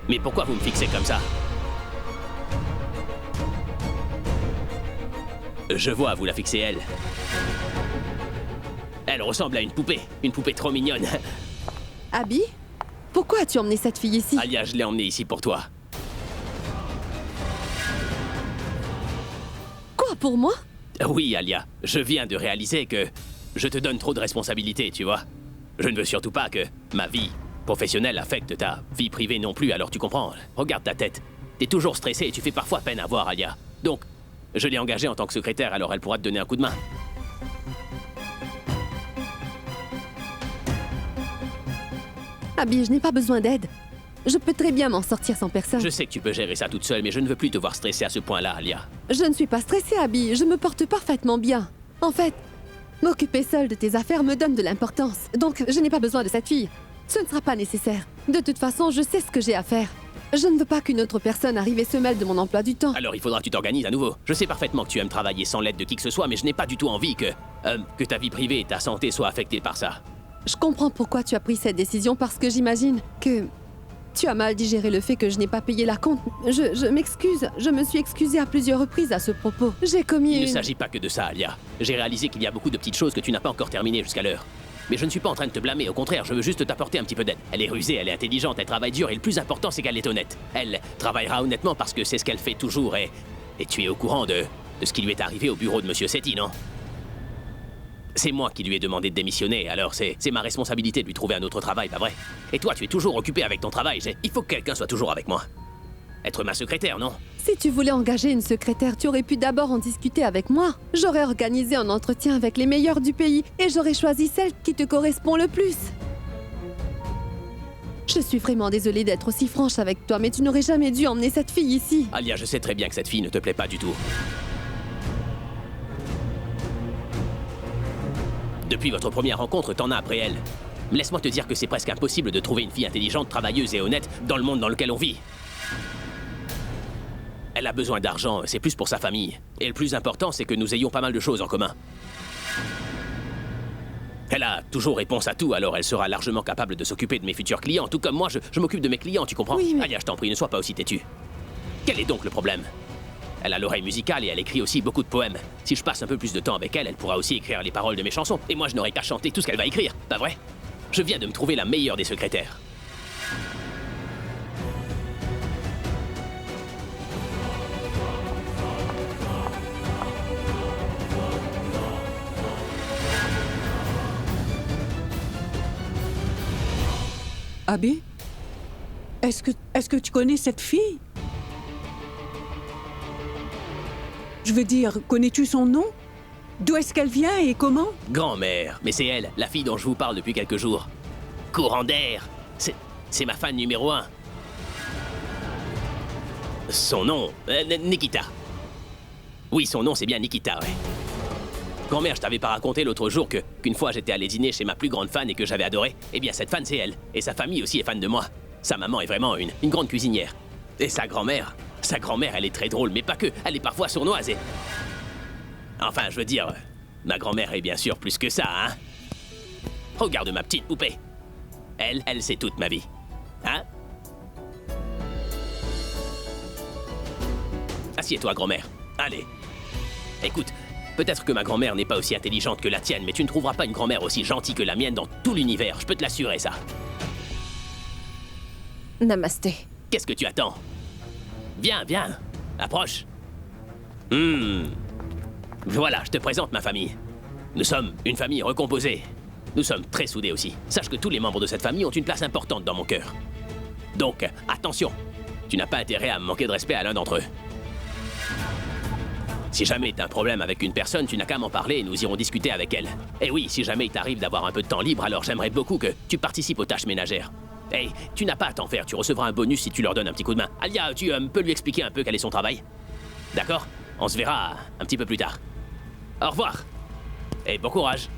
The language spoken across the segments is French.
Mais pourquoi vous me fixez comme ça? Je vois, vous la fixez elle. Elle ressemble à une poupée trop mignonne. Abby? Pourquoi as-tu emmené cette fille ici? Alia, je l'ai emmenée ici pour toi. Quoi, pour moi? Oui, Alia, je viens de réaliser que je te donne trop de responsabilités, tu vois. Je ne veux surtout pas que ma vie professionnelle affecte ta vie privée non plus, alors tu comprends. Regarde ta tête. T'es toujours stressée et tu fais parfois peine à voir, Alia. Donc, je l'ai engagée en tant que secrétaire, alors elle pourra te donner un coup de main. Abby, je n'ai pas besoin d'aide. Je peux très bien m'en sortir sans personne. Je sais que tu peux gérer ça toute seule, mais je ne veux plus te voir stressée à ce point-là, Alia. Je ne suis pas stressée, Abby. Je me porte parfaitement bien. En fait, m'occuper seule de tes affaires me donne de l'importance. Donc, je n'ai pas besoin de cette fille. Ce ne sera pas nécessaire. De toute façon, je sais ce que j'ai à faire. Je ne veux pas qu'une autre personne arrive et se mêle de mon emploi du temps. Alors il faudra que tu t'organises à nouveau. Je sais parfaitement que tu aimes travailler sans l'aide de qui que ce soit, mais je n'ai pas du tout envie que ta vie privée et ta santé soient affectées par ça. Je comprends pourquoi tu as pris cette décision parce que j'imagine que tu as mal digéré le fait que je n'ai pas payé la compte. Je m'excuse. Je me suis excusée à plusieurs reprises à ce propos. J'ai commis Il ne s'agit pas que de ça, Alia. J'ai réalisé qu'il y a beaucoup de petites choses que tu n'as pas encore terminées jusqu'à l'heure. Mais je ne suis pas en train de te blâmer, au contraire, je veux juste t'apporter un petit peu d'aide. Elle est rusée, elle est intelligente, elle travaille dur et le plus important c'est qu'elle est honnête. Elle travaillera honnêtement parce que c'est ce qu'elle fait toujours et tu es au courant de ce qui lui est arrivé au bureau de Monsieur Sethi, non? C'est moi qui lui ai demandé de démissionner, alors c'est ma responsabilité de lui trouver un autre travail, pas vrai? Et toi, tu es toujours occupé avec ton travail, il faut que quelqu'un soit toujours avec moi. Être ma secrétaire, non? Si tu voulais engager une secrétaire, tu aurais pu d'abord en discuter avec moi. J'aurais organisé un entretien avec les meilleurs du pays et j'aurais choisi celle qui te correspond le plus. Je suis vraiment désolée d'être aussi franche avec toi, mais tu n'aurais jamais dû emmener cette fille ici. Alia, je sais très bien que cette fille ne te plaît pas du tout. Depuis votre première rencontre, t'en as après elle. Laisse-moi te dire que c'est presque impossible de trouver une fille intelligente, travailleuse et honnête dans le monde dans lequel on vit. Elle a besoin d'argent, c'est plus pour sa famille. Et le plus important, c'est que nous ayons pas mal de choses en commun. Elle a toujours réponse à tout, alors elle sera largement capable de s'occuper de mes futurs clients, tout comme moi, je m'occupe de mes clients, tu comprends? Oui, mais... Alia, je t'en prie, ne sois pas aussi têtue. Quel est donc le problème? Elle a l'oreille musicale et elle écrit aussi beaucoup de poèmes. Si je passe un peu plus de temps avec elle, elle pourra aussi écrire les paroles de mes chansons. Et moi, je n'aurai qu'à chanter tout ce qu'elle va écrire, pas vrai? Je viens de me trouver la meilleure des secrétaires. Abby? Est-ce que tu connais cette fille? Je veux dire, connais-tu son nom? D'où est-ce qu'elle vient et comment? Grand-mère, mais c'est elle, la fille dont je vous parle depuis quelques jours. Courant d'air, c'est ma fan numéro 1. Son nom, Nikita. Oui, son nom c'est bien Nikita, ouais. Grand-mère, je t'avais pas raconté l'autre jour qu'une fois j'étais allé dîner chez ma plus grande fan et que j'avais adoré? Eh bien, cette fan, c'est elle. Et sa famille aussi est fan de moi. Sa maman est vraiment une grande cuisinière. Et sa grand-mère, elle est très drôle, mais pas que. Elle est parfois sournoise et... Enfin, je veux dire, ma grand-mère est bien sûr plus que ça, hein? Regarde ma petite poupée. Elle, c'est toute ma vie. Hein? Assieds-toi, grand-mère. Allez. Écoute, peut-être que ma grand-mère n'est pas aussi intelligente que la tienne, mais tu ne trouveras pas une grand-mère aussi gentille que la mienne dans tout l'univers. Je peux te l'assurer, ça. Namasté. Qu'est-ce que tu attends? Viens, viens. Approche. Voilà, je te présente ma famille. Nous sommes une famille recomposée. Nous sommes très soudés aussi. Sache que tous les membres de cette famille ont une place importante dans mon cœur. Donc, attention. Tu n'as pas intérêt à me manquer de respect à l'un d'entre eux. Si jamais t'as un problème avec une personne, tu n'as qu'à m'en parler et nous irons discuter avec elle. Et oui, si jamais il t'arrive d'avoir un peu de temps libre, alors j'aimerais beaucoup que tu participes aux tâches ménagères. Hey, tu n'as pas à t'en faire, tu recevras un bonus si tu leur donnes un petit coup de main. Alia, tu peux lui expliquer un peu quel est son travail? D'accord? On se verra un petit peu plus tard. Au revoir. Et bon courage.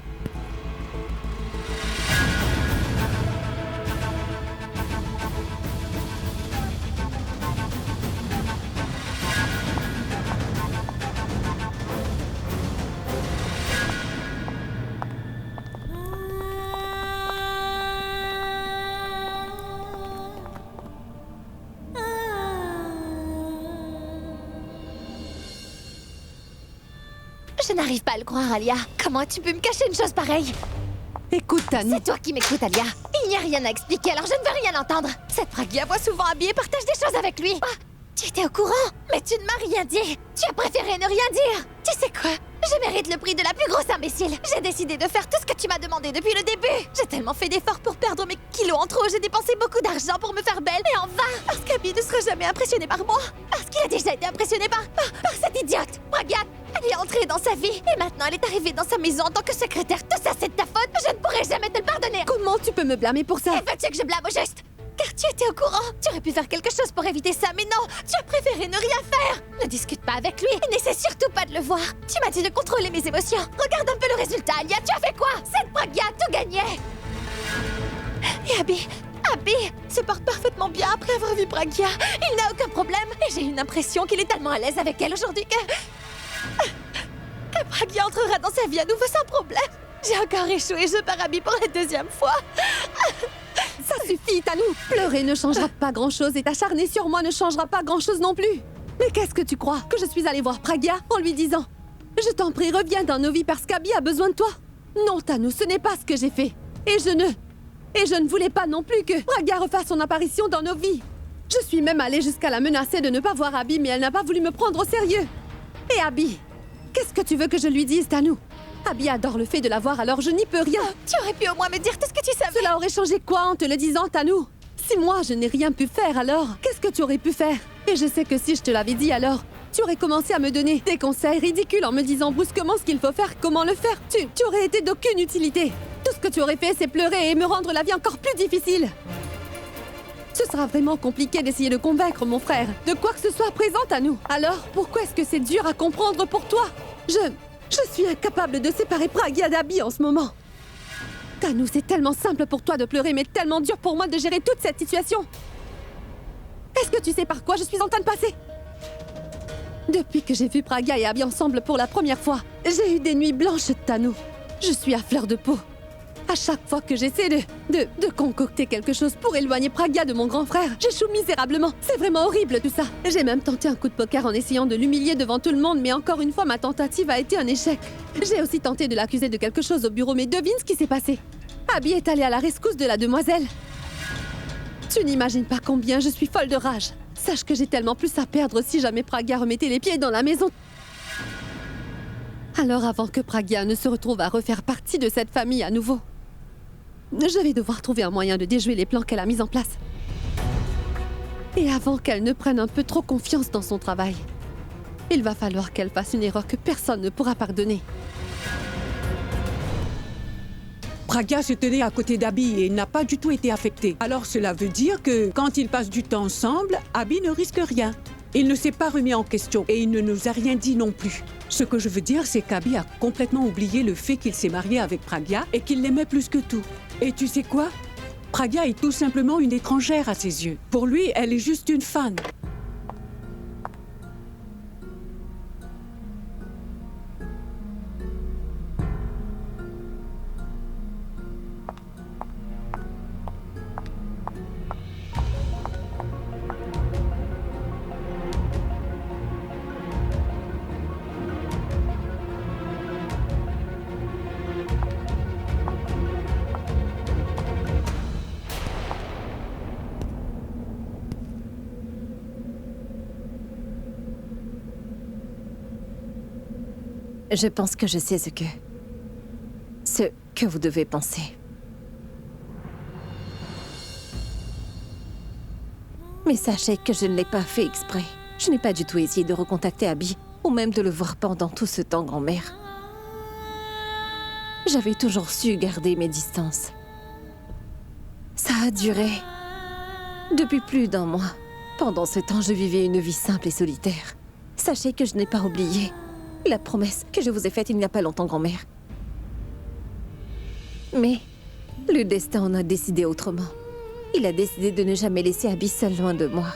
Je n'arrive pas à le croire, Alia. Comment tu peux me cacher une chose pareille? Écoute, Tanu. C'est toi qui m'écoutes, Alia. Il n'y a rien à expliquer, alors je ne veux rien entendre. Cette Pragya voit souvent Abby et partage des choses avec lui. Ah, tu étais au courant? Mais tu ne m'as rien dit. Tu as préféré ne rien dire. Tu sais quoi? Je mérite le prix de la plus grosse imbécile. J'ai décidé de faire tout ce que tu m'as demandé depuis le début. J'ai tellement fait d'efforts pour perdre mes kilos en trop. J'ai dépensé beaucoup d'argent pour me faire belle. Et en vain. Parce qu'Abby ne sera jamais impressionné par moi. Parce qu'il a déjà été impressionné par cette idiote. Pragya. Elle est entrée dans sa vie. Et maintenant, elle est arrivée dans sa maison en tant que secrétaire. Tout ça, c'est de ta faute. Je ne pourrai jamais te le pardonner. Comment tu peux me blâmer pour ça? Et veux-tu que je blâme au juste? Car tu étais au courant. Tu aurais pu faire quelque chose pour éviter ça, mais non. Tu as préféré ne rien faire. Ne discute pas avec lui et n'essaie surtout pas de le voir. Tu m'as dit de contrôler mes émotions. Regarde un peu le résultat, Alia. Tu as fait quoi? Cette Pragya a tout gagné. Et Abby se porte parfaitement bien après avoir vu Pragya. Il n'a aucun problème. Et j'ai une impression qu'il est tellement à l'aise avec elle aujourd'hui que Pragya entrera dans sa vie à nouveau sans problème. J'ai encore échoué, je pars Abby pour la deuxième fois. Ça suffit, Tanu. Pleurer ne changera pas grand-chose et t'acharner sur moi ne changera pas grand-chose non plus. Mais qu'est-ce que tu crois? Que je suis allée voir Pragya en lui disant « Je t'en prie, reviens dans nos vies parce qu'Abby a besoin de toi ». Non, Tanu, ce n'est pas ce que j'ai fait. Et je ne voulais pas non plus que Pragya refasse son apparition dans nos vies. Je suis même allée jusqu'à la menacer de ne pas voir Abby, mais elle n'a pas voulu me prendre au sérieux. Et Abby, qu'est-ce que tu veux que je lui dise, Tanu? Abby adore le fait de la voir, alors je n'y peux rien. Tu aurais pu au moins me dire tout ce que tu savais. Cela aurait changé quoi en te le disant, Tanu? Si moi, je n'ai rien pu faire, alors qu'est-ce que tu aurais pu faire? Et je sais que si je te l'avais dit, alors tu aurais commencé à me donner des conseils ridicules en me disant brusquement ce qu'il faut faire, comment le faire. Tu aurais été d'aucune utilité. Tout ce que tu aurais fait, c'est pleurer et me rendre la vie encore plus difficile. Ce sera vraiment compliqué d'essayer de convaincre mon frère de quoi que ce soit présent à nous. Alors, pourquoi est-ce que c'est dur à comprendre pour toi? Je suis incapable de séparer Pragya d'Abby en ce moment. Tanu, c'est tellement simple pour toi de pleurer, mais tellement dur pour moi de gérer toute cette situation. Est-ce que tu sais par quoi je suis en train de passer? Depuis que j'ai vu Pragya et Abby ensemble pour la première fois, j'ai eu des nuits blanches, Tanu. Je suis à fleur de peau. À chaque fois que j'essaie de concocter quelque chose pour éloigner Pragya de mon grand frère, j'échoue misérablement. C'est vraiment horrible tout ça. J'ai même tenté un coup de poker en essayant de l'humilier devant tout le monde, mais encore une fois, ma tentative a été un échec. J'ai aussi tenté de l'accuser de quelque chose au bureau, mais devine ce qui s'est passé. Abby est allée à la rescousse de la demoiselle. Tu n'imagines pas combien je suis folle de rage. Sache que j'ai tellement plus à perdre si jamais Pragya remettait les pieds dans la maison. Alors avant que Pragya ne se retrouve à refaire partie de cette famille à nouveau, je vais devoir trouver un moyen de déjouer les plans qu'elle a mis en place. Et avant qu'elle ne prenne un peu trop confiance dans son travail, il va falloir qu'elle fasse une erreur que personne ne pourra pardonner. Pragya se tenait à côté d'Abby et n'a pas du tout été affectée. Alors cela veut dire que quand ils passent du temps ensemble, Abby ne risque rien. Il ne s'est pas remis en question et il ne nous a rien dit non plus. Ce que je veux dire, c'est qu'Abby a complètement oublié le fait qu'il s'est marié avec Pragya et qu'il l'aimait plus que tout. Et tu sais quoi? Pragya est tout simplement une étrangère à ses yeux. Pour lui, elle est juste une fan. Je pense que je sais ce que vous devez penser. Mais sachez que je ne l'ai pas fait exprès. Je n'ai pas du tout essayé de recontacter Abby, ou même de le voir pendant tout ce temps, grand-mère. J'avais toujours su garder mes distances. Ça a duré depuis plus d'1 mois. Pendant ce temps, je vivais une vie simple et solitaire. Sachez que je n'ai pas oublié la promesse que je vous ai faite il n'y a pas longtemps, grand-mère. Mais le destin en a décidé autrement. Il a décidé de ne jamais laisser Abby seule loin de moi.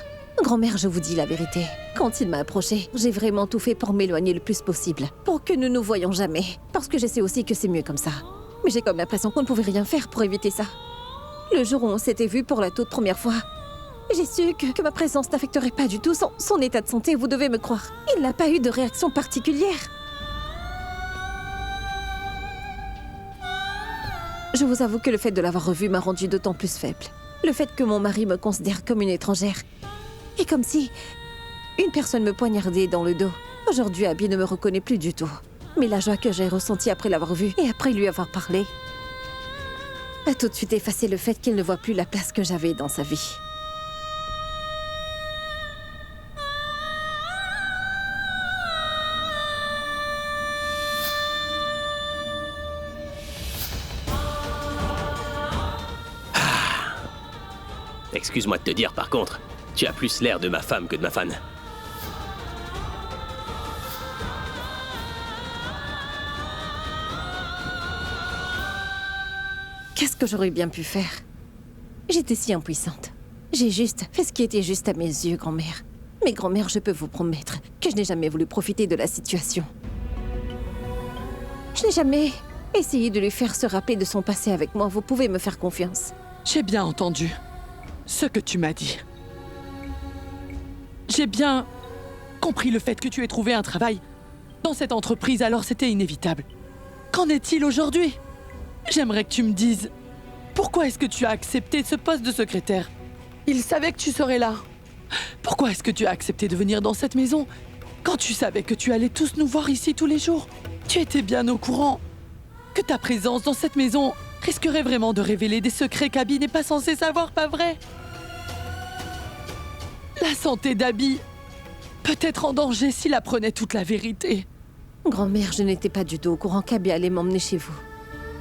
Grand-mère, je vous dis la vérité. Quand il m'a approchée, j'ai vraiment tout fait pour m'éloigner le plus possible. Pour que nous nous voyions jamais. Parce que je sais aussi que c'est mieux comme ça. Mais j'ai comme l'impression qu'on ne pouvait rien faire pour éviter ça. Le jour où on s'était vus pour la toute première fois, j'ai su que ma présence n'affecterait pas du tout son état de santé, vous devez me croire. Il n'a pas eu de réaction particulière. Je vous avoue que le fait de l'avoir revu m'a rendue d'autant plus faible. Le fait que mon mari me considère comme une étrangère. Et comme si une personne me poignardait dans le dos. Aujourd'hui, Abby ne me reconnaît plus du tout. Mais la joie que j'ai ressentie après l'avoir vu et après lui avoir parlé a tout de suite effacé le fait qu'il ne voit plus la place que j'avais dans sa vie. Excuse-moi de te dire, par contre, tu as plus l'air de ma femme que de ma fan. Qu'est-ce que j'aurais bien pu faire? J'étais si impuissante. J'ai juste fait ce qui était juste à mes yeux, grand-mère. Mais grand-mère, je peux vous promettre que je n'ai jamais voulu profiter de la situation. Je n'ai jamais essayé de lui faire se rappeler de son passé avec moi. Vous pouvez me faire confiance. J'ai bien entendu ce que tu m'as dit. J'ai bien compris le fait que tu aies trouvé un travail dans cette entreprise, alors c'était inévitable. Qu'en est-il aujourd'hui? J'aimerais que tu me dises, pourquoi est-ce que tu as accepté ce poste de secrétaire? Il savait que tu serais là. Pourquoi est-ce que tu as accepté de venir dans cette maison quand tu savais que tu allais tous nous voir ici tous les jours? Tu étais bien au courant que ta présence dans cette maison risquerait vraiment de révéler des secrets qu'Abby n'est pas censée savoir, pas vrai? La santé d'Abby peut être en danger s'il apprenait toute la vérité. Grand-mère, je n'étais pas du tout au courant qu'Abby allait m'emmener chez vous.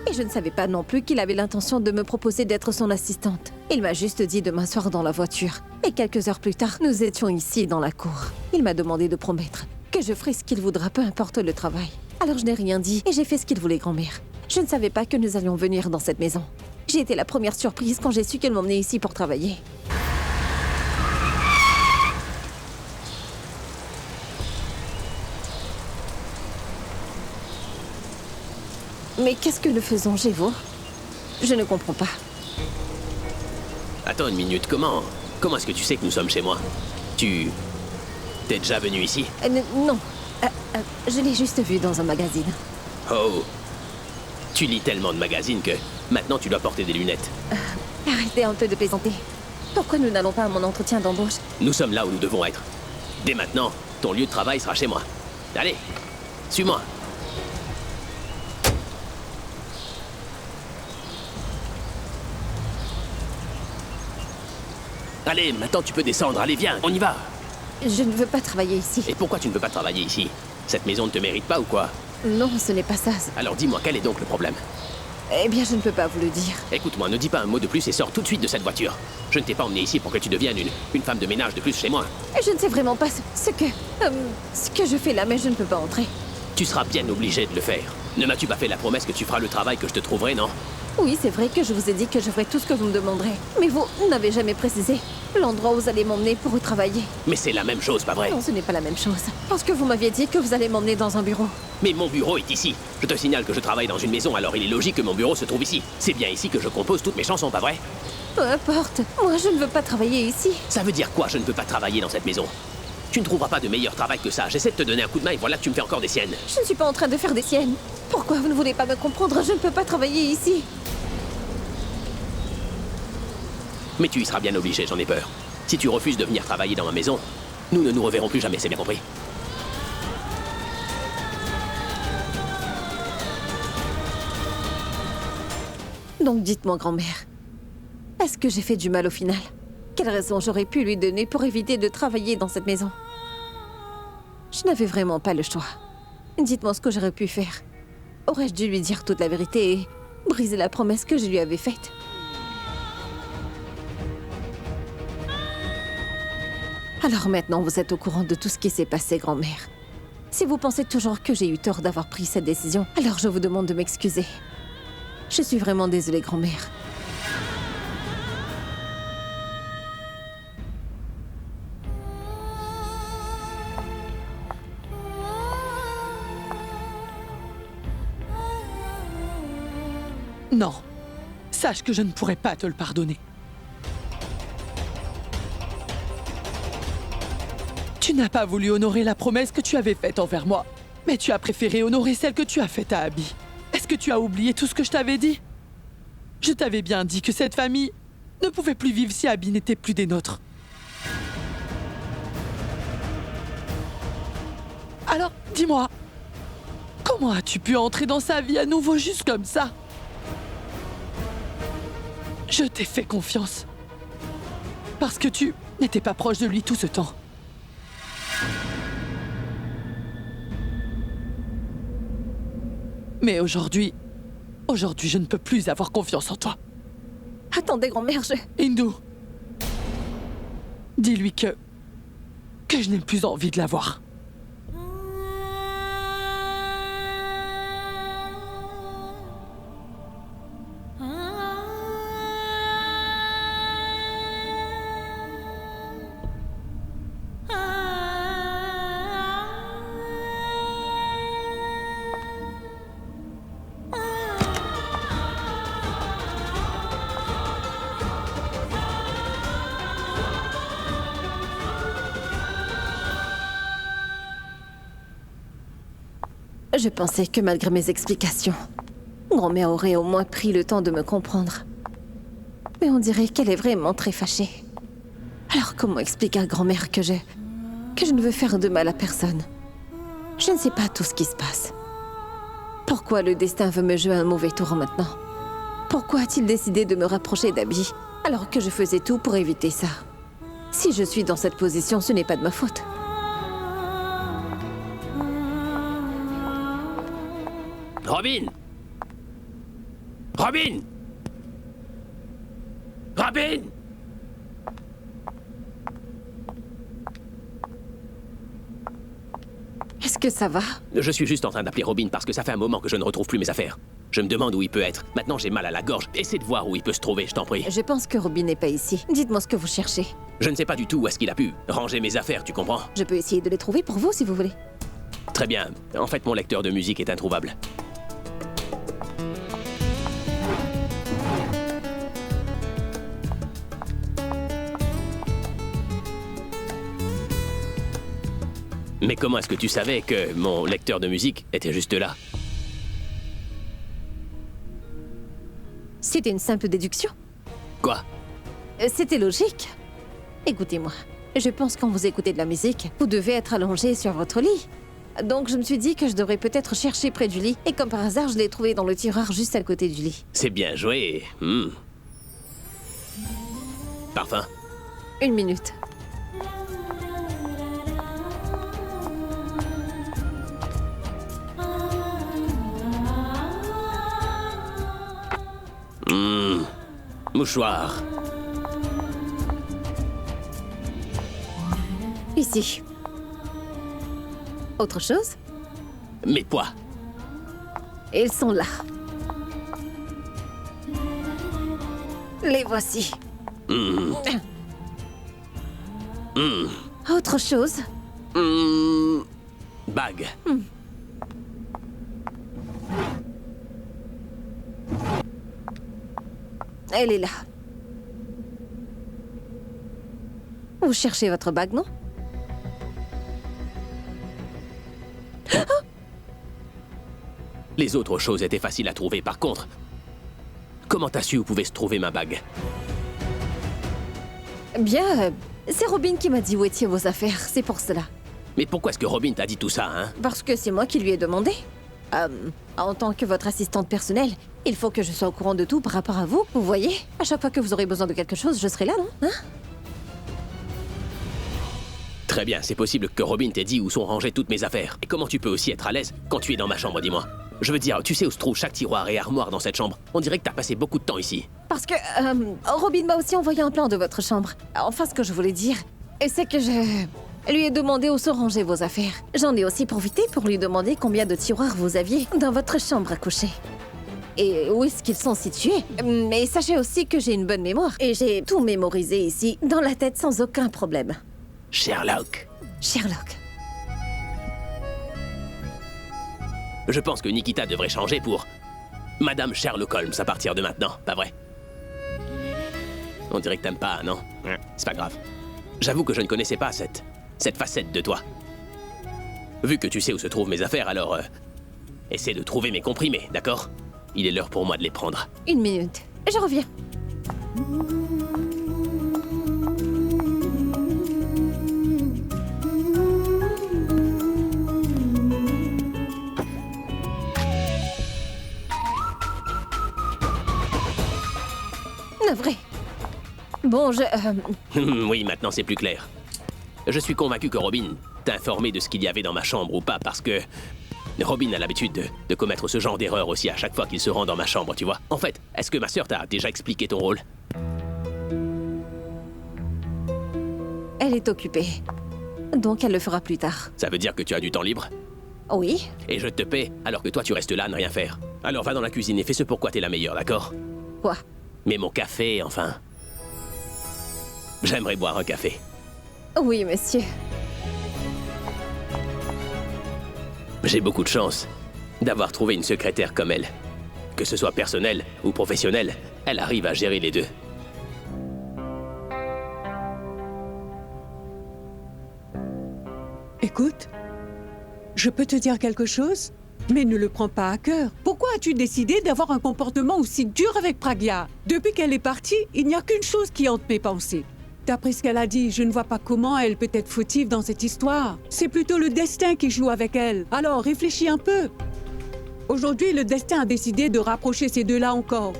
Et je ne savais pas non plus qu'il avait l'intention de me proposer d'être son assistante. Il m'a juste dit de m'asseoir dans la voiture. Et quelques heures plus tard, nous étions ici dans la cour. Il m'a demandé de promettre que je ferai ce qu'il voudra, peu importe le travail. Alors je n'ai rien dit et j'ai fait ce qu'il voulait, grand-mère. Je ne savais pas que nous allions venir dans cette maison. J'ai été la première surprise quand j'ai su qu'elle m'emmenait ici pour travailler. Mais qu'est-ce que le faisons chez vous? Je ne comprends pas. Attends une minute, comment est-ce que tu sais que nous sommes chez moi? T'es déjà venu ici? Non. Je l'ai juste vu dans un magazine. Oh. Tu lis tellement de magazines que maintenant tu dois porter des lunettes. Arrêtez un peu de plaisanter. Pourquoi nous n'allons pas à mon entretien d'embauche? Nous sommes là où nous devons être. Dès maintenant, ton lieu de travail sera chez moi. Allez, suis-moi. Allez, maintenant tu peux descendre. Allez, viens, on y va. Je ne veux pas travailler ici. Et pourquoi tu ne veux pas travailler ici? Cette maison ne te mérite pas ou quoi? Non, ce n'est pas ça. Alors dis-moi, quel est donc le problème? Eh bien, je ne peux pas vous le dire. Écoute-moi, ne dis pas un mot de plus et sors tout de suite de cette voiture. Je ne t'ai pas emmené ici pour que tu deviennes une femme de ménage de plus chez moi. Je ne sais vraiment pas ce que je fais là, mais je ne peux pas entrer. Tu seras bien obligé de le faire. Ne m'as-tu pas fait la promesse que tu feras le travail que je te trouverai, non? Oui, c'est vrai que je vous ai dit que je ferai tout ce que vous me demanderez. Mais vous n'avez jamais précisé l'endroit où vous allez m'emmener pour travailler. Mais c'est la même chose, pas vrai? Non, ce n'est pas la même chose. Parce que vous m'aviez dit que vous allez m'emmener dans un bureau. Mais mon bureau est ici. Je te signale que je travaille dans une maison, alors il est logique que mon bureau se trouve ici. C'est bien ici que je compose toutes mes chansons, pas vrai? Peu importe. Moi, je ne veux pas travailler ici. Ça veut dire quoi, je ne peux pas travailler dans cette maison? Tu ne trouveras pas de meilleur travail que ça. J'essaie de te donner un coup de main et voilà que tu me fais encore des siennes. Je ne suis pas en train de faire des siennes. Pourquoi vous ne voulez pas me comprendre? Je ne peux pas travailler ici. Mais tu y seras bien obligé, j'en ai peur. Si tu refuses de venir travailler dans ma maison, nous ne nous reverrons plus jamais, c'est bien compris? Donc dites-moi, grand-mère, est-ce que j'ai fait du mal au final? Quelle raison j'aurais pu lui donner pour éviter de travailler dans cette maison? Je n'avais vraiment pas le choix. Dites-moi ce que j'aurais pu faire. Aurais-je dû lui dire toute la vérité et briser la promesse que je lui avais faite? Alors maintenant, vous êtes au courant de tout ce qui s'est passé, grand-mère. Si vous pensez toujours que j'ai eu tort d'avoir pris cette décision, alors je vous demande de m'excuser. Je suis vraiment désolée, grand-mère. Non. Sache que je ne pourrai pas te le pardonner. Tu n'as pas voulu honorer la promesse que tu avais faite envers moi, mais tu as préféré honorer celle que tu as faite à Abby. Est-ce que tu as oublié tout ce que je t'avais dit? Je t'avais bien dit que cette famille ne pouvait plus vivre si Abby n'était plus des nôtres. Alors, dis-moi, comment as-tu pu entrer dans sa vie à nouveau juste comme ça? Je t'ai fait confiance. Parce que tu n'étais pas proche de lui tout ce temps. Mais aujourd'hui, je ne peux plus avoir confiance en toi. Attendez, grand-mère, Hindu, dis-lui que je n'ai plus envie de la voir. Je pensais que malgré mes explications, grand-mère aurait au moins pris le temps de me comprendre. Mais on dirait qu'elle est vraiment très fâchée. Alors comment expliquer à grand-mère que je ne veux faire de mal à personne? Je ne sais pas tout ce qui se passe. Pourquoi le destin veut me jouer un mauvais tour maintenant? Pourquoi a-t-il décidé de me rapprocher d'Abby alors que je faisais tout pour éviter ça? Si je suis dans cette position, ce n'est pas de ma faute. Robin! Robin! Robin! Est-ce que ça va? Je suis juste en train d'appeler Robin parce que ça fait un moment que je ne retrouve plus mes affaires. Je me demande où il peut être. Maintenant, j'ai mal à la gorge. Essaie de voir où il peut se trouver, je t'en prie. Je pense que Robin n'est pas ici. Dites-moi ce que vous cherchez. Je ne sais pas du tout où est-ce qu'il a pu ranger mes affaires, tu comprends? Je peux essayer de les trouver pour vous si vous voulez. Très bien. En fait, mon lecteur de musique est introuvable. Mais comment est-ce que tu savais que mon lecteur de musique était juste là? C'était une simple déduction. Quoi? C'était logique. Écoutez-moi, je pense que quand vous écoutez de la musique, vous devez être allongé sur votre lit. Donc je me suis dit que je devrais peut-être chercher près du lit. Et comme par hasard, je l'ai trouvé dans le tiroir juste à côté du lit. C'est bien joué. Parfum. 1 minute. Mouchoir. Ici. Autre chose? Mes poids. Ils sont là. Les voici. Autre chose? Bague. Elle est là. Vous cherchez votre bague, non? Les autres choses étaient faciles à trouver. Par contre, comment t'as su où pouvait se trouver ma bague? Bien, c'est Robin qui m'a dit où étaient vos affaires, c'est pour cela. Mais pourquoi est-ce que Robin t'a dit tout ça, hein? Parce que c'est moi qui lui ai demandé. En tant que votre assistante personnelle, il faut que je sois au courant de tout par rapport à vous. Vous voyez, à chaque fois que vous aurez besoin de quelque chose, je serai là, non? Hein? Très bien, c'est possible que Robin t'ait dit où sont rangées toutes mes affaires. Et comment tu peux aussi être à l'aise quand tu es dans ma chambre, dis-moi? Je veux dire, tu sais où se trouve chaque tiroir et armoire dans cette chambre. On dirait que t'as passé beaucoup de temps ici. Parce que Robin m'a aussi envoyé un plan de votre chambre. Enfin, ce que je voulais dire, c'est que je lui ai demandé où sont rangées vos affaires. J'en ai aussi profité pour lui demander combien de tiroirs vous aviez dans votre chambre à coucher. Et où est-ce qu'ils sont situés. Mais sachez aussi que j'ai une bonne mémoire. Et j'ai tout mémorisé ici, dans la tête, sans aucun problème. Sherlock. Sherlock. Je pense que Nikita devrait changer pour Madame Sherlock Holmes à partir de maintenant, pas vrai? On dirait que t'aimes pas, non? C'est pas grave. J'avoue que je ne connaissais pas cette facette de toi. Vu que tu sais où se trouvent mes affaires, alors essaie de trouver mes comprimés, d'accord? Il est l'heure pour moi de les prendre. 1 minute. Je reviens. Navré. Bon, Oui, maintenant c'est plus clair. Je suis convaincu que Robin t'a informé de ce qu'il y avait dans ma chambre ou pas, parce que Robin a l'habitude de commettre ce genre d'erreur aussi à chaque fois qu'il se rend dans ma chambre, tu vois. En fait, est-ce que ma sœur t'a déjà expliqué ton rôle? Elle est occupée. Donc elle le fera plus tard. Ça veut dire que tu as du temps libre? Oui? Et je te paie alors que toi tu restes là à ne rien faire. Alors va dans la cuisine et fais ce pourquoi t'es la meilleure, d'accord? Quoi? Mais mon café, enfin. J'aimerais boire un café. Oui, monsieur. J'ai beaucoup de chance d'avoir trouvé une secrétaire comme elle. Que ce soit personnel ou professionnel, elle arrive à gérer les deux. Écoute, je peux te dire quelque chose, mais ne le prends pas à cœur. Pourquoi as-tu décidé d'avoir un comportement aussi dur avec Pragya? Depuis qu'elle est partie, il n'y a qu'une chose qui hante mes pensées. D'après ce qu'elle a dit, je ne vois pas comment elle peut être fautive dans cette histoire. C'est plutôt le destin qui joue avec elle. Alors, réfléchis un peu. Aujourd'hui, le destin a décidé de rapprocher ces deux-là encore.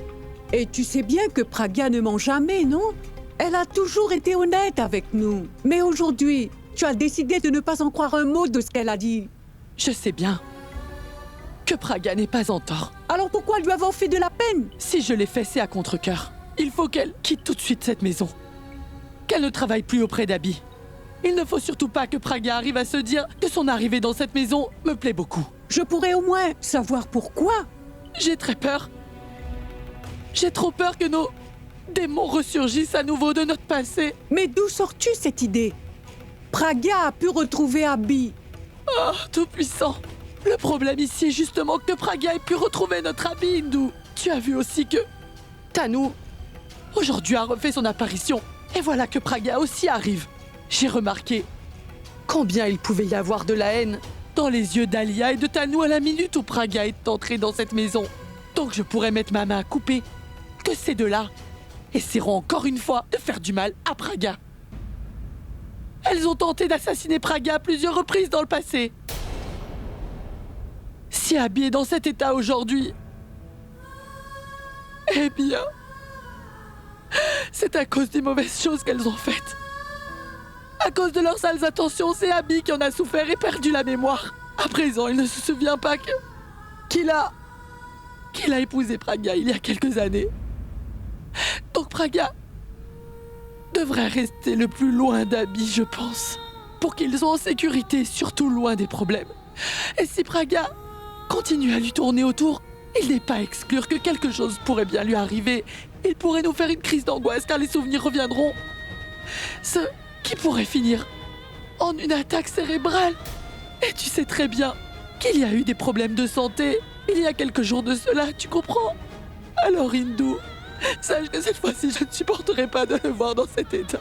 Et tu sais bien que Pragya ne ment jamais, non? Elle a toujours été honnête avec nous. Mais aujourd'hui, tu as décidé de ne pas en croire un mot de ce qu'elle a dit. Je sais bien que Pragya n'est pas en tort. Alors pourquoi lui avoir fait de la peine? Si je l'ai fait, c'est à contre-cœur. Il faut qu'elle quitte tout de suite cette maison. Qu'elle ne travaille plus auprès d'Abby. Il ne faut surtout pas que Pragya arrive à se dire que son arrivée dans cette maison me plaît beaucoup. Je pourrais au moins savoir pourquoi. J'ai très peur. J'ai trop peur que nos démons ressurgissent à nouveau de notre passé. Mais d'où sors-tu cette idée? Pragya a pu retrouver Abby. Oh, Tout-Puissant. Le problème ici est justement que Pragya ait pu retrouver notre Abby, Hindu. Tu as vu aussi que Tanu, aujourd'hui, a refait son apparition. Et voilà que Pragya aussi arrive. J'ai remarqué combien il pouvait y avoir de la haine dans les yeux d'Alia et de Tanu à la minute où Pragya est entré dans cette maison. Donc je pourrais mettre ma main à couper que ces deux-là essaieront encore une fois de faire du mal à Pragya. Elles ont tenté d'assassiner Pragya à plusieurs reprises dans le passé. Si Abby est dans cet état aujourd'hui, eh bien, c'est à cause des mauvaises choses qu'elles ont faites. À cause de leurs sales intentions, c'est Abby qui en a souffert et perdu la mémoire. À présent, il ne se souvient pas qu'il a épousé Pragya il y a quelques années. Donc Pragya devrait rester le plus loin d'Abby, je pense, pour qu'ils soient en sécurité, surtout loin des problèmes. Et si Pragya continue à lui tourner autour, il n'est pas à exclure que quelque chose pourrait bien lui arriver. Il pourrait nous faire une crise d'angoisse car les souvenirs reviendront. Ce qui pourrait finir en une attaque cérébrale. Et tu sais très bien qu'il y a eu des problèmes de santé il y a quelques jours de cela, tu comprends? Alors Hindu, sache que cette fois-ci je ne supporterai pas de le voir dans cet état.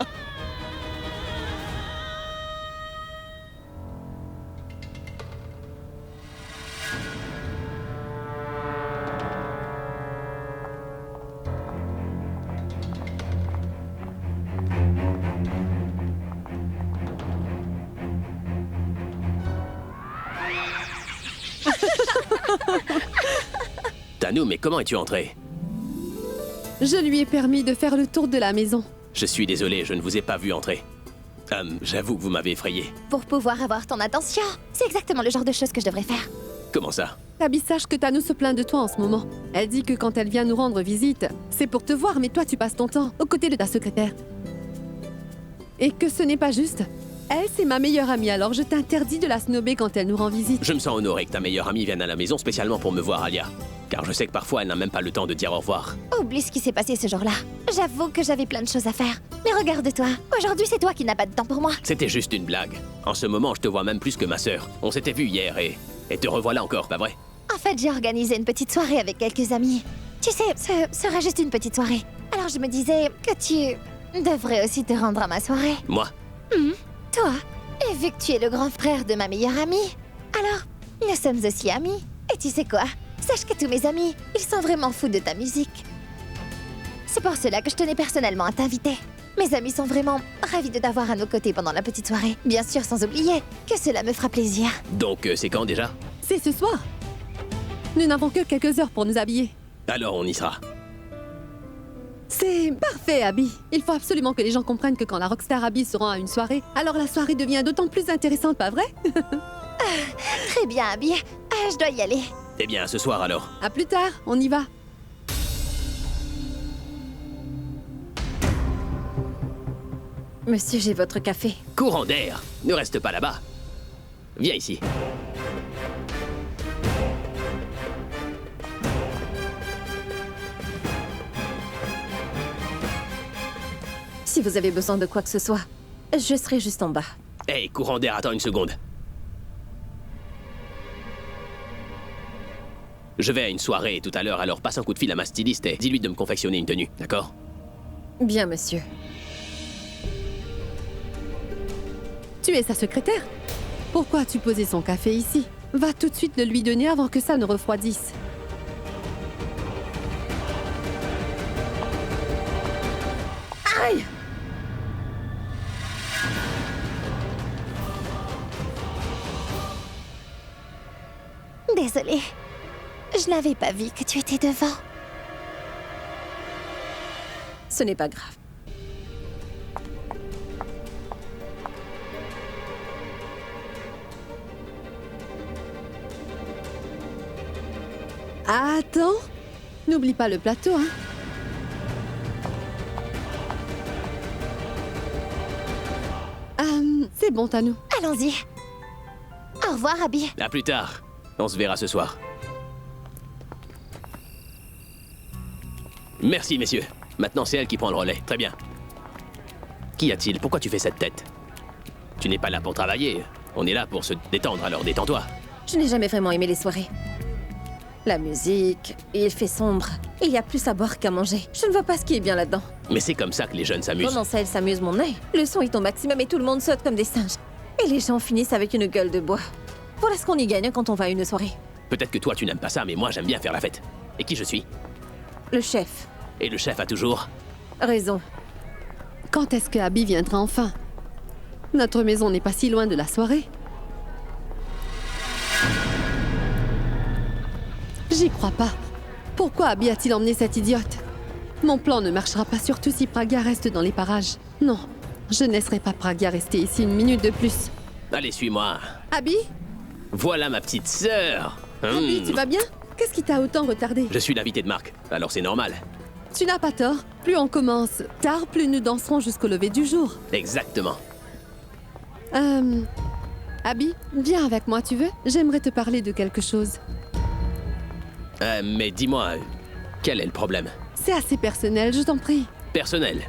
Tanu, mais comment es-tu entrée? Je lui ai permis de faire le tour de la maison. Je suis désolé, je ne vous ai pas vu entrer. J'avoue que vous m'avez effrayé. Pour pouvoir avoir ton attention. C'est exactement le genre de choses que je devrais faire. Comment ça? Abby, sache que Tanu se plaint de toi en ce moment. Elle dit que quand elle vient nous rendre visite, c'est pour te voir, mais toi tu passes ton temps aux côtés de ta secrétaire. Et que ce n'est pas juste. Elle, c'est ma meilleure amie, alors je t'interdis de la snober quand elle nous rend visite. Je me sens honoré que ta meilleure amie vienne à la maison spécialement pour me voir, Alia. Car je sais que parfois elle n'a même pas le temps de dire au revoir. Oublie ce qui s'est passé ce jour-là. J'avoue que j'avais plein de choses à faire. Mais regarde-toi, aujourd'hui c'est toi qui n'as pas de temps pour moi. C'était juste une blague. En ce moment, je te vois même plus que ma sœur. On s'était vus hier et te revoilà encore, pas vrai? En fait, j'ai organisé une petite soirée avec quelques amis. Tu sais, ce sera juste une petite soirée. Alors je me disais que tu devrais aussi te rendre à ma soirée. Moi? Toi. Et vu que tu es le grand frère de ma meilleure amie, alors nous sommes aussi amis. Et tu sais quoi? Sache que tous mes amis, ils sont vraiment fous de ta musique. C'est pour cela que je tenais personnellement à t'inviter. Mes amis sont vraiment ravis de t'avoir à nos côtés pendant la petite soirée. Bien sûr, sans oublier que cela me fera plaisir. Donc, c'est quand déjà? C'est ce soir. Nous n'avons que quelques heures pour nous habiller. Alors on y sera. C'est parfait, Abby. Il faut absolument que les gens comprennent que quand la rockstar Abby se rend à une soirée, alors la soirée devient d'autant plus intéressante, pas vrai? Très bien, Abby. Je dois y aller. Eh bien, ce soir alors. À plus tard, on y va. Monsieur, j'ai votre café. Courant d'air. Ne reste pas là-bas. Viens ici. Si vous avez besoin de quoi que ce soit, je serai juste en bas. Hey, courant d'air, attends une seconde. Je vais à une soirée tout à l'heure, alors passe un coup de fil à ma styliste et dis-lui de me confectionner une tenue, d'accord? Bien, monsieur. Tu es sa secrétaire? Pourquoi as-tu posé son café ici? Va tout de suite le lui donner avant que ça ne refroidisse. Aïe! Désolée. Je n'avais pas vu que tu étais devant. Ce n'est pas grave. Attends. N'oublie pas le plateau, hein. C'est bon, Tanou. Allons-y. Au revoir, Abby. À plus tard. On se verra ce soir. Merci, messieurs. Maintenant, c'est elle qui prend le relais. Très bien. Qu'y a-t-il? Pourquoi tu fais cette tête? Tu n'es pas là pour travailler. On est là pour se détendre, alors détends-toi. Je n'ai jamais vraiment aimé les soirées. La musique, il fait sombre. Il y a plus à boire qu'à manger. Je ne vois pas ce qui est bien là-dedans. Mais c'est comme ça que les jeunes s'amusent. Pendant ça, elle s'amuse mon œil. Le son est au maximum et tout le monde saute comme des singes. Et les gens finissent avec une gueule de bois. Voilà ce qu'on y gagne quand on va à une soirée. Peut-être que toi, tu n'aimes pas ça, mais moi, j'aime bien faire la fête. Et qui je suis? Le chef. Et le chef a toujours... Raison. Quand est-ce que Abby viendra enfin? Notre maison n'est pas si loin de la soirée. J'y crois pas. Pourquoi Abby a-t-il emmené cette idiote? Mon plan ne marchera pas, surtout si Pragya reste dans les parages. Non, je ne laisserai pas Pragya rester ici une minute de plus. Allez, suis-moi. Abby? Voilà ma petite sœur. Abby, tu vas bien? Qu'est-ce qui t'a autant retardé? Je suis l'invité de Marc, alors c'est normal. Tu n'as pas tort. Plus on commence tard, plus nous danserons jusqu'au lever du jour. Exactement. Abby, viens avec moi, tu veux? J'aimerais te parler de quelque chose. Mais dis-moi, quel est le problème? C'est assez personnel, je t'en prie. Personnel.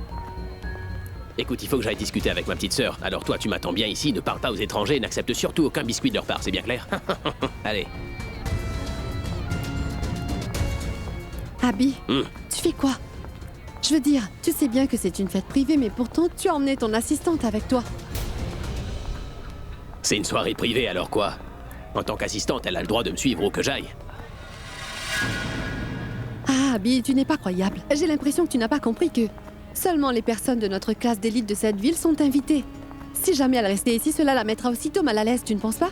Écoute, il faut que j'aille discuter avec ma petite sœur. Alors toi, tu m'attends bien ici, ne parle pas aux étrangers et n'accepte surtout aucun biscuit de leur part, c'est bien clair? Allez. Abby, tu fais quoi? Je veux dire, tu sais bien que c'est une fête privée, mais pourtant, tu as emmené ton assistante avec toi. C'est une soirée privée, alors quoi? En tant qu'assistante, elle a le droit de me suivre où que j'aille. Ah, Abby, tu n'es pas croyable. J'ai l'impression que tu n'as pas compris que seulement les personnes de notre classe d'élite de cette ville sont invitées. Si jamais elle restait ici, cela la mettra aussitôt mal à l'aise, tu ne penses pas?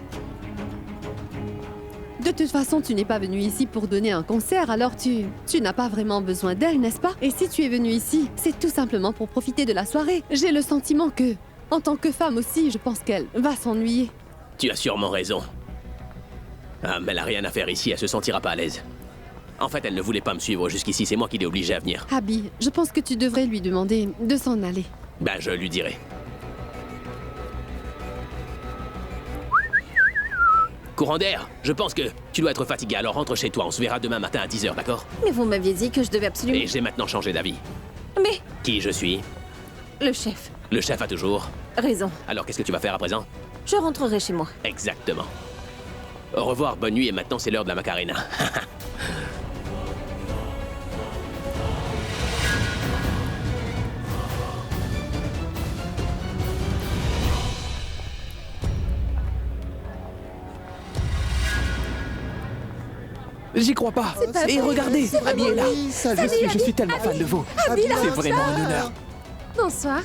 De toute façon, tu n'es pas venu ici pour donner un concert, alors tu n'as pas vraiment besoin d'elle, n'est-ce pas? Et si tu es venu ici, c'est tout simplement pour profiter de la soirée. J'ai le sentiment que, en tant que femme aussi, je pense qu'elle va s'ennuyer. Tu as sûrement raison. Ah, mais elle a rien à faire ici, elle se sentira pas à l'aise. En fait, elle ne voulait pas me suivre jusqu'ici, c'est moi qui l'ai obligée à venir. Abby, je pense que tu devrais lui demander de s'en aller. Ben, je lui dirai. Courant d'air, je pense que tu dois être fatigué, alors rentre chez toi, on se verra demain matin à 10h, d'accord? Mais vous m'aviez dit que je devais absolument... Et j'ai maintenant changé d'avis. Mais Qui je suis? le chef. Le chef a toujours. Raison. Alors qu'est-ce que tu vas faire à présent? Je rentrerai chez moi. Exactement. Au revoir, bonne nuit, et maintenant c'est l'heure de la Macarena. J'y crois pas. Et regardez, Abby est là. Je suis tellement fan de vous. C'est vraiment un honneur. Bonsoir.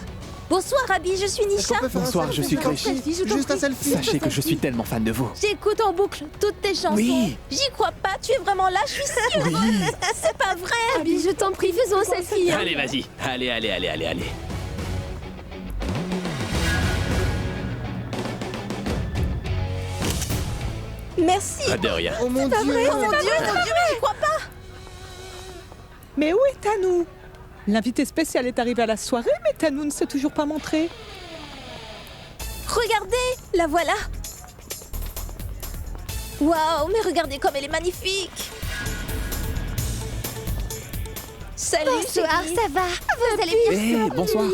Bonsoir, Abby, je suis Nisha. Bonsoir, je suis Krish. Juste un selfie. Sachez que je suis tellement fan de vous. J'écoute en boucle toutes tes chansons. Oui. J'y crois pas, tu es vraiment là, je suis sûre. C'est pas vrai. Abby, je t'en prie, faisons un selfie. Allez, vas-y. Allez. Merci. Pas de rien. Oh mon Dieu. Oh mon Dieu, j'y crois pas. Mais où est Tanou? L'invité spécial est arrivé à la soirée, mais Tanou ne s'est toujours pas montré. Regardez, la voilà. Waouh, mais regardez comme elle est magnifique. Salut, Bonsoir, chérie. ça va? Vous allez bien? Bonsoir.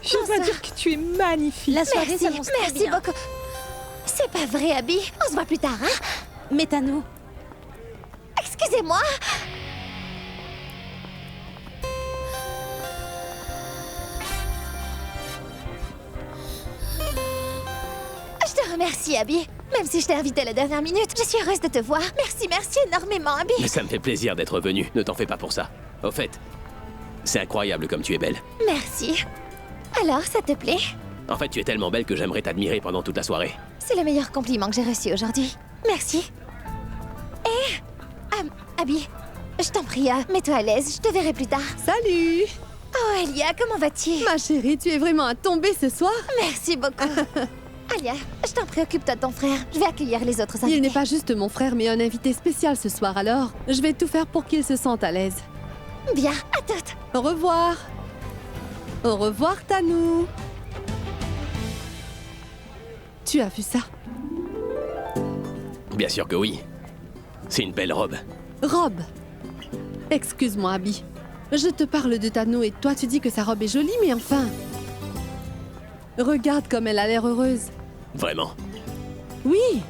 Je dois dire que tu es magnifique. La soirée Merci, s'annonce très merci bien. beaucoup. C'est pas vrai, Abby. On se voit plus tard, hein? Mais Tanou, Excusez-moi. Je te remercie, Abby. Même si je t'ai invité à la dernière minute, je suis heureuse de te voir. Merci énormément, Abby. Mais ça me fait plaisir d'être venu. Ne t'en fais pas pour ça. Au fait, c'est incroyable comme tu es belle. Merci. Alors, ça te plaît? En fait, tu es tellement belle que j'aimerais t'admirer pendant toute la soirée. C'est le meilleur compliment que j'ai reçu aujourd'hui. Merci. Abby, je t'en prie, mets-toi à l'aise, je te verrai plus tard. Salut! Oh, Alia, comment vas-tu? Ma chérie, tu es vraiment à tomber ce soir? Merci beaucoup. Alia, je t'en prie, occupe-toi de ton frère. Je vais accueillir les autres invités. Il n'est pas juste mon frère, mais un invité spécial ce soir, alors je vais tout faire pour qu'il se sente à l'aise. Bien, à toutes. Au revoir! Au revoir, Tanou! Tu as vu ça? Bien sûr que oui. C'est une belle robe. Robe! Excuse-moi, Abby. Je te parle de Tanou et toi tu dis que sa robe est jolie, mais enfin... Regarde comme elle a l'air heureuse. Vraiment. Oui!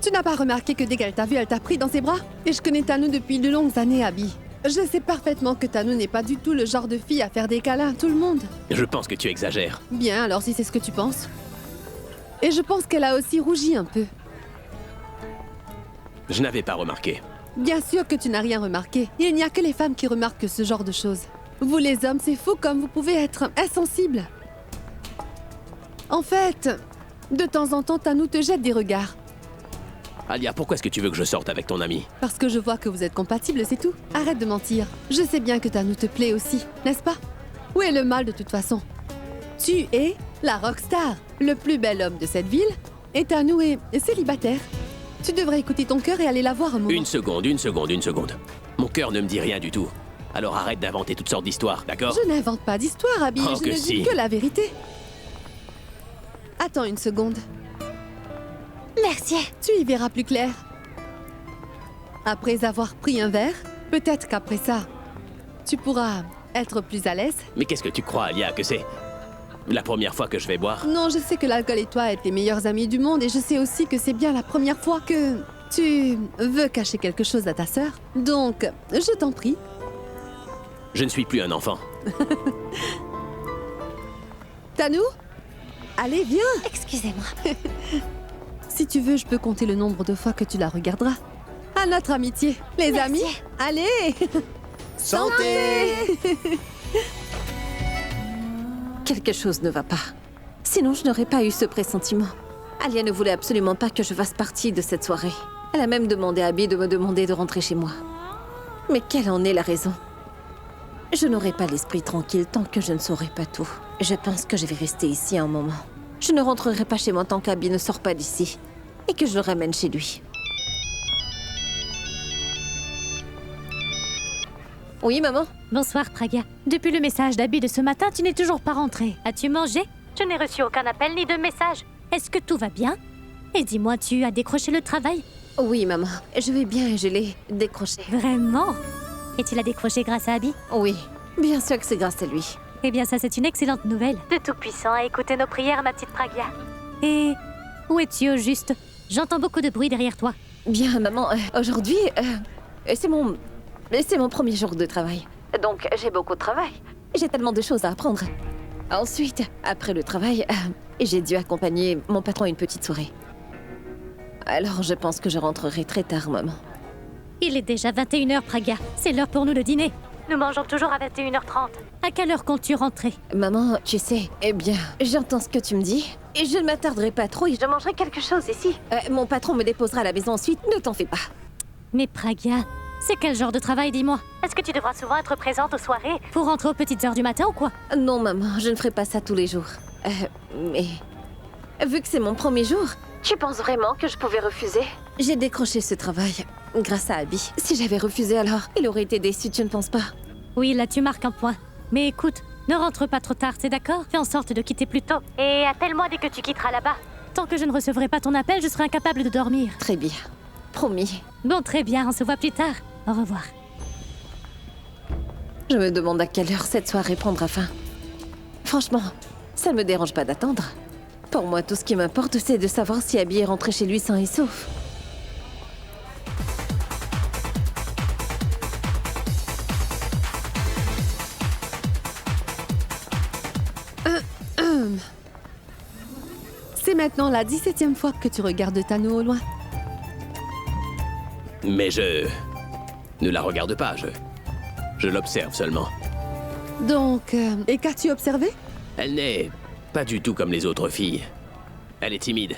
Tu n'as pas remarqué que dès qu'elle t'a vu, elle t'a pris dans ses bras? Et je connais Tanou depuis de longues années, Abby. Je sais parfaitement que Tanou n'est pas du tout le genre de fille à faire des câlins à tout le monde. Je pense que tu exagères. Bien, alors si c'est ce que tu penses. Et je pense qu'elle a aussi rougi un peu. Je n'avais pas remarqué. Bien sûr que tu n'as rien remarqué. Il n'y a que les femmes qui remarquent ce genre de choses. Vous les hommes, c'est fou comme vous pouvez être insensibles. En fait, de temps en temps, Tanou te jette des regards. Alia, pourquoi est-ce que tu veux que je sorte avec ton ami? Parce que je vois que vous êtes compatibles, c'est tout. Arrête de mentir. Je sais bien que Tanou te plaît aussi, n'est-ce pas? Où est le mal de toute façon? Tu es la rockstar, le plus bel homme de cette ville, et Tanou est célibataire. Tu devrais écouter ton cœur et aller la voir un moment. Une seconde. Mon cœur ne me dit rien du tout. Alors arrête d'inventer toutes sortes d'histoires, d'accord? Je n'invente pas d'histoire, Abby. Oh, Je que ne si. dis que la vérité. Attends une seconde. Merci. Tu y verras plus clair. Après avoir pris un verre, peut-être qu'après ça, tu pourras être plus à l'aise. Mais qu'est-ce que tu crois, Alia, que c'est la première fois que je vais boire? Non, je sais que l'alcool et toi êtes les meilleurs amis du monde et je sais aussi que c'est bien la première fois que tu veux cacher quelque chose à ta sœur. Donc, je t'en prie. Je ne suis plus un enfant. Tanou? Allez, viens. Excusez-moi. Si tu veux, je peux compter le nombre de fois que tu la regarderas. À notre amitié. Les Merci. amis, allez. Santé. quelque chose ne va pas. Sinon, je n'aurais pas eu ce pressentiment. Alia ne voulait absolument pas que je fasse partie de cette soirée. Elle a même demandé à Abby de me demander de rentrer chez moi. Mais quelle en est la raison? Je n'aurai pas l'esprit tranquille tant que je ne saurai pas tout. Je pense que je vais rester ici un moment. Je ne rentrerai pas chez moi tant qu'Abby ne sort pas d'ici. Et que je le ramène chez lui. Oui, maman? Bonsoir, Praga. Depuis le message d'Abby de ce matin, tu n'es toujours pas rentrée. As-tu mangé? Je n'ai reçu aucun appel ni de message. Est-ce que tout va bien? Et dis-moi, tu as décroché le travail? Oui, maman. Je vais bien et je l'ai décroché. Vraiment? Et tu l'as décroché grâce à Abby? Oui, bien sûr que c'est grâce à lui. Eh bien, ça, c'est une excellente nouvelle. De Tout-Puissant a écouté nos prières, ma petite Praga. Et où es-tu au juste? J'entends beaucoup de bruit derrière toi. Bien, maman, aujourd'hui, c'est mon premier jour de travail. Donc, j'ai beaucoup de travail. J'ai tellement de choses à apprendre. Ensuite, après le travail, j'ai dû accompagner mon patron à une petite soirée. Alors, je pense que je rentrerai très tard, maman. Il est déjà 21h, Praga. C'est l'heure pour nous de dîner. Nous mangeons toujours à 21h30. À quelle heure comptes-tu rentrer? Maman, tu sais, eh bien, j'entends ce que tu me dis. Et je ne m'attarderai pas trop et je mangerai quelque chose ici. Mon patron me déposera à la maison ensuite, ne t'en fais pas. Mais Praga, c'est quel genre de travail, dis-moi? Est-ce que tu devras souvent être présente aux soirées pour rentrer aux petites heures du matin ou quoi? Non, maman, je ne ferai pas ça tous les jours. Mais... Vu que c'est mon premier jour, tu penses vraiment que je pouvais refuser? J'ai décroché ce travail grâce à Abby. Si j'avais refusé alors, il aurait été déçu, tu ne penses pas? Oui, là tu marques un point. Mais écoute, ne rentre pas trop tard, c'est d'accord? Fais en sorte de quitter plus tôt. Et appelle-moi dès que tu quitteras là-bas. Tant que je ne recevrai pas ton appel, je serai incapable de dormir. Très bien. Promis. Bon, très bien, on se voit plus tard. Au revoir. Je me demande à quelle heure cette soirée prendra fin. Franchement, ça ne me dérange pas d'attendre. Pour moi, tout ce qui m'importe, c'est de savoir si Abby est rentré chez lui sain et sauf. C'est maintenant la 17e fois que tu regardes Tano au loin. Mais je ne la regarde pas, je l'observe seulement. Donc, et qu'as-tu observé? Elle n'est pas du tout comme les autres filles. Elle est timide.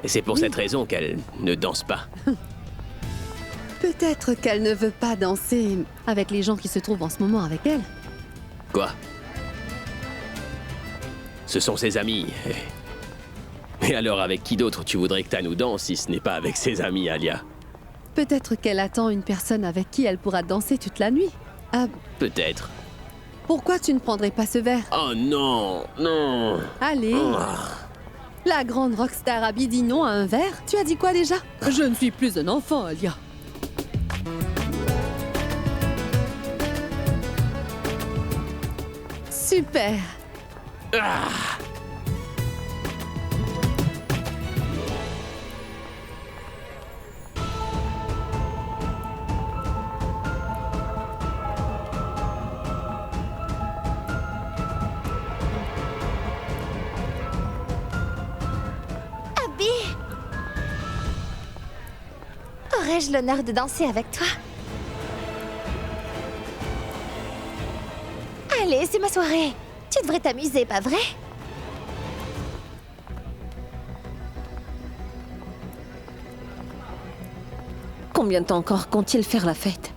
Et c'est pour cette raison qu'elle ne danse pas. Peut-être qu'elle ne veut pas danser avec les gens qui se trouvent en ce moment avec elle. Quoi? Ce sont ses amis. Et alors avec qui d'autre tu voudrais que Tano danse si ce n'est pas avec ses amis, Alia? Peut-être qu'elle attend une personne avec qui elle pourra danser toute la nuit. Ah, Peut-être. pourquoi tu ne prendrais pas ce verre? Oh non, non. Allez. La grande rockstar Abby dit non à un verre? Tu as dit quoi déjà? Je ne suis plus un enfant, Alia. Super. Abby! Aurais-je l'honneur de danser avec toi? Allez, c'est ma soirée. Tu devrais t'amuser, pas vrai? Combien de temps encore comptent-ils faire la fête?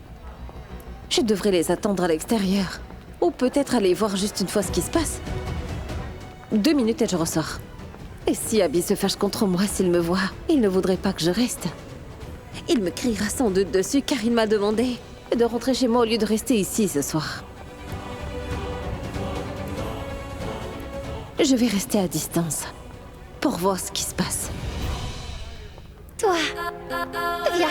Je devrais les attendre à l'extérieur. Ou peut-être aller voir juste une fois ce qui se passe. 2 minutes et je ressors. Et si Abby se fâche contre moi s'il me voit, il ne voudrait pas que je reste. Il me criera sans doute dessus car il m'a demandé de rentrer chez moi au lieu de rester ici ce soir. Je vais rester à distance pour voir ce qui se passe. Toi, viens.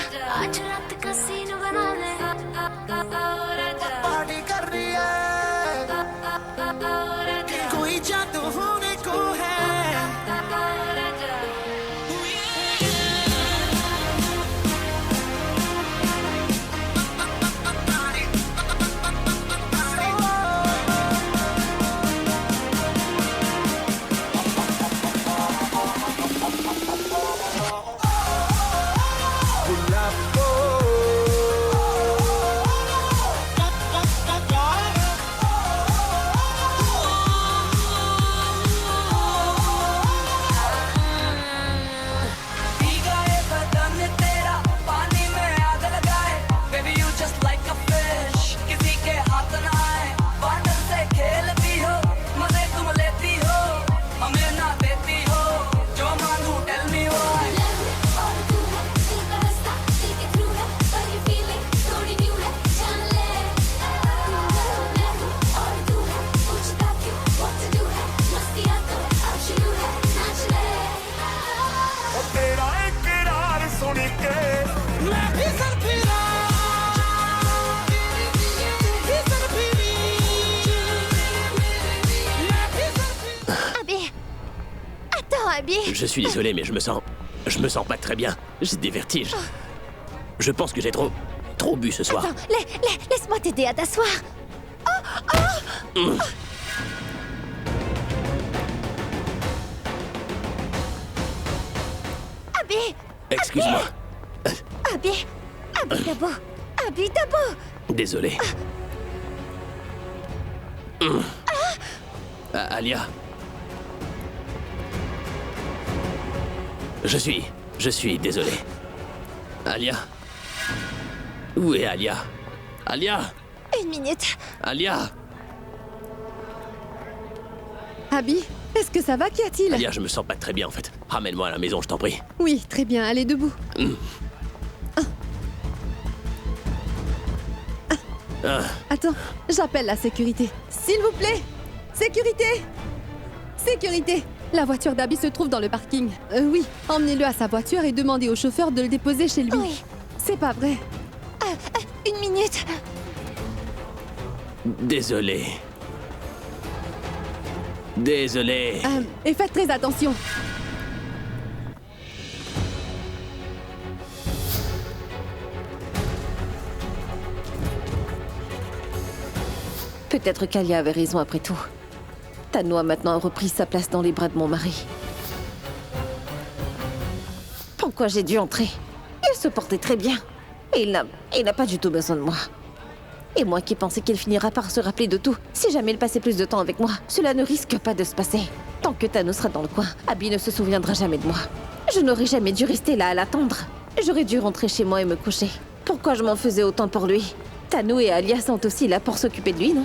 Je suis désolé, mais je me sens pas très bien. J'ai des vertiges. Je pense que j'ai trop bu ce soir. Attends, laisse-moi t'aider à t'asseoir. Abby! Excuse-moi. Abby! Abby Dabo. Abby Dabo. Désolé. Alia. Je suis désolé. Alia. Où est Alia? Alia! Une minute. Alia! Abby, est-ce que ça va? Qu'y a-t-il? Alia, je me sens pas très bien en fait. Ramène-moi à la maison, je t'en prie. Oui, très bien, allez debout. Attends, j'appelle la sécurité. S'il vous plaît! Sécurité! Sécurité! La voiture d'Abby se trouve dans le parking. Oui, emmenez-le à sa voiture et demandez au chauffeur de le déposer chez lui. Oui. C'est pas vrai. Une minute. Désolé. Désolé. Et faites très attention. Peut-être qu'Alia avait raison après tout. Tano a maintenant repris sa place dans les bras de mon mari. Pourquoi j'ai dû entrer? Il se portait très bien. Et il n'a pas du tout besoin de moi. Et moi qui pensais qu'il finira par se rappeler de tout, si jamais il passait plus de temps avec moi, cela ne risque pas de se passer. Tant que Tano sera dans le coin, Abby ne se souviendra jamais de moi. Je n'aurais jamais dû rester là à l'attendre. J'aurais dû rentrer chez moi et me coucher. Pourquoi je m'en faisais autant pour lui? Tano et Alia sont aussi là pour s'occuper de lui, non?